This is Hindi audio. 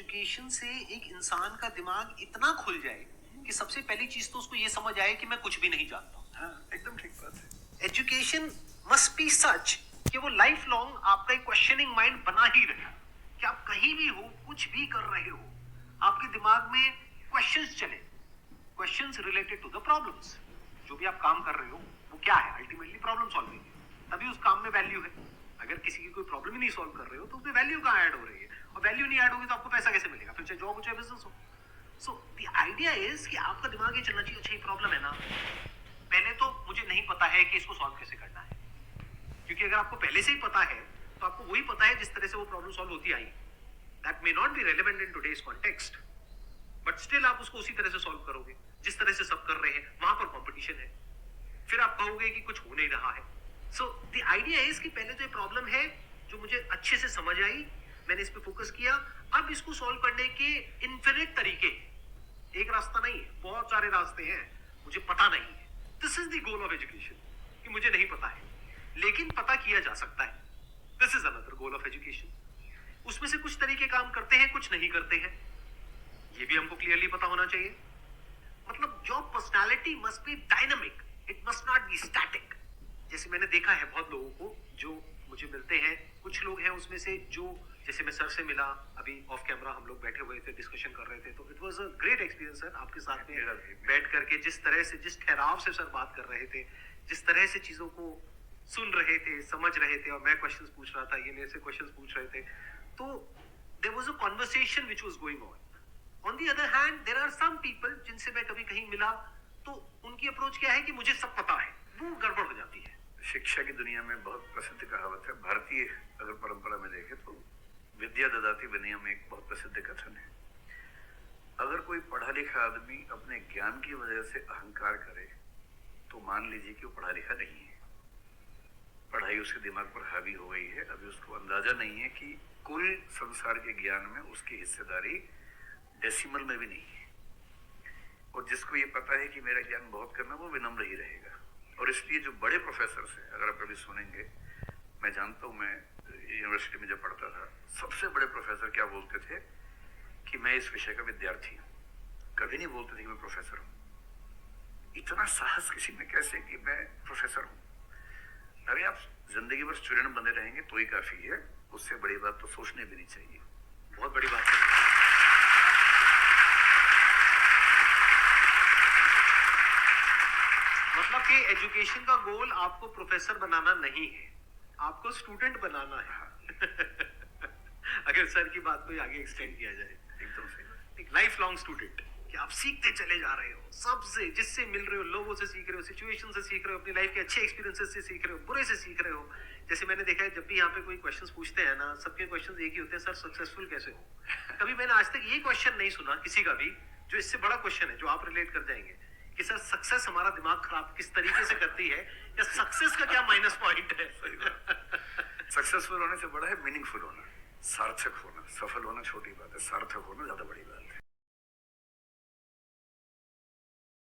एजुकेशन से एक इंसान का दिमाग इतना खुल जाए कि सबसे पहली चीज तो उसको ये समझ आए कि मैं कुछ भी नहीं जानता। हाँ, एकदम ठीक बात है। एजुकेशन मस्ट बी सच कि वो लाइफ लॉन्ग आपका एक क्वेश्चनिंग माइंड बना ही रहे, कि आप कहीं भी हो, कुछ भी कर रहे हो, आपके दिमाग में क्वेश्चंस चले, questions related to the problems. जो भी आप काम कर रहे हो वो क्या है, अल्टीमेटली प्रॉब्लम सॉल्विंग है, तभी उस काम में वैल्यू है। अगर किसी की कोई प्रॉब्लम ही नहीं सॉल्व कर रहे हो तो उसमें वैल्यू कहाँ ऐड हो रही है, और वैल्यू नहीं ऐड होगी तो आपको पैसा कैसे मिलेगा, फिर चाहे जॉब हो चाहे बिजनेस हो। सो द आइडिया इज कि आपका दिमाग ये चलना चाहिए, अच्छा ये प्रॉब्लम है ना, पहले तो मुझे नहीं पता है कि इसको सॉल्व कैसे करना है, क्योंकि अगर आपको पहले से ही पता है तो आपको वही पता है जिस तरह से वो प्रॉब्लम सॉल्व होती आई। That may not be relevant in today's context, but still आप उसको उसी तरह से सॉल्व करोगे जिस तरह से सब कर रहे हैं। वहां पर कंपटीशन है, फिर आप कहोगे कि कुछ हो नहीं रहा है। सो द आइडिया इज कि पहले तो ये प्रॉब्लम है जो मुझे अच्छे से समझ आई, मैंने इस पे फोकस किया, अब इसको सॉल्व करने के इन्फिनिट तरीके, एक रास्ता नहीं है, बहुत सारे रास्ते हैं, मुझे पता नहीं है। This is the goal of education, कि मुझे नहीं पता है लेकिन पता किया जा सकता है। This is another goal of education. उसमें से कुछ तरीके काम करते हैं, कुछ नहीं करते हैं, ये भी हमको क्लियरली पता होना चाहिए। मतलब job personality must be dynamic, it must not be static. जैसे मैंने देखा है बहुत लोगों को जो मुझे मिलते हैं, कुछ लोग हैं उसमें से जो, जैसे मैं सर से मिला अभी ऑफ कैमरा, हम लोग बैठे हुए थे, डिस्कशन कर रहे थे, तो it was a great experience sir आपके साथ में बैठ करके, जिस तरह से, जिस ठहराव से सर बात कर रहे थे, जिस तरह से चीजों को सुन रहे थे, समझ रहे थे, और मैं क्वेश्चंस पूछ रहा था, ये मेरे से क्वेश्चंस पूछ रहे थे, तो there was a conversation which was going on. On the other hand there are some people जिनसे मैं कभी कहीं मिला तो उनकी अप्रोच क्या है कि मुझे सब पता है, वो गड़बड़ हो जाती है। शिक्षा की दुनिया में बहुत प्रसिद्ध कहावत है, भारतीय अगर परंपरा में देखें तो विद्या ददाति विनयम एक बहुत प्रसिद्ध कथन है। अगर कोई पढ़ा लिखा आदमी अपने ज्ञान की वजह से अहंकार करे तो मान लीजिए कि वो पढ़ा लिखा नहीं है, पढ़ाई उसके दिमाग पर हावी हो गई है, अभी उसको अंदाजा नहीं है कि कुल संसार के ज्ञान में उसकी हिस्सेदारी डेसिमल में भी नहीं है। और जिसको ये पता है कि मेरा ज्ञान बहुत करना, वो विनम्र ही रहेगा। और इसलिए जो बड़े प्रोफेसर हैं, अगर आप कभी सुनेंगे, मैं जानता हूँ, मैं यूनिवर्सिटी में जब पढ़ता था, सबसे बड़े प्रोफेसर क्या बोलते थे कि मैं इस विषय का विद्यार्थी हूँ, कभी नहीं बोलते थे कि मैं प्रोफेसर हूँ। इतना साहस किसी में कैसे कि मैं प्रोफेसर हूँ? अरे आप जिंदगी भर स्टूडेंट बने रहेंगे तो ही काफी है, उससे बड़ी बात तो सोचने भी नहीं चाहिए। बहुत बड़ी बात है। मतलब कि एजुकेशन का गोल आपको प्रोफेसर बनाना नहीं है, आपको स्टूडेंट बनाना है। अगर सर की बात को आगे एक्सटेंड किया जाए, एकदम सही, एक लाइफ लॉन्ग स्टूडेंट, कि आप सीखते चले जा रहे हो, सबसे, जिससे मिल रहे हो, लोगों से सीख रहे हो, सिचुएशन से सीख रहे हो, अपनी लाइफ के अच्छे एक्सपीरियंसेस से सीख रहे हो, बुरे से सीख रहे हो। जैसे मैंने देखा है, जब भी यहाँ पे कोई क्वेश्चंस पूछते हैं ना, सबके क्वेश्चंस एक ही होते हैं, सर सक्सेसफुल कैसे हो। कभी मैंने आज तक ये क्वेश्चन नहीं सुना किसी का भी जो इससे बड़ा क्वेश्चन है, जो आप रिलेट कर जाएंगे कि सर सक्सेस हमारा दिमाग खराब किस तरीके से करती है, या सक्सेस का क्या माइनस पॉइंट है। सक्सेसफुल होने से बड़ा है मीनिंगफुल होना, सार्थक होना। सफल होना छोटी बात है, सार्थक होना ज्यादा बड़ी बात है।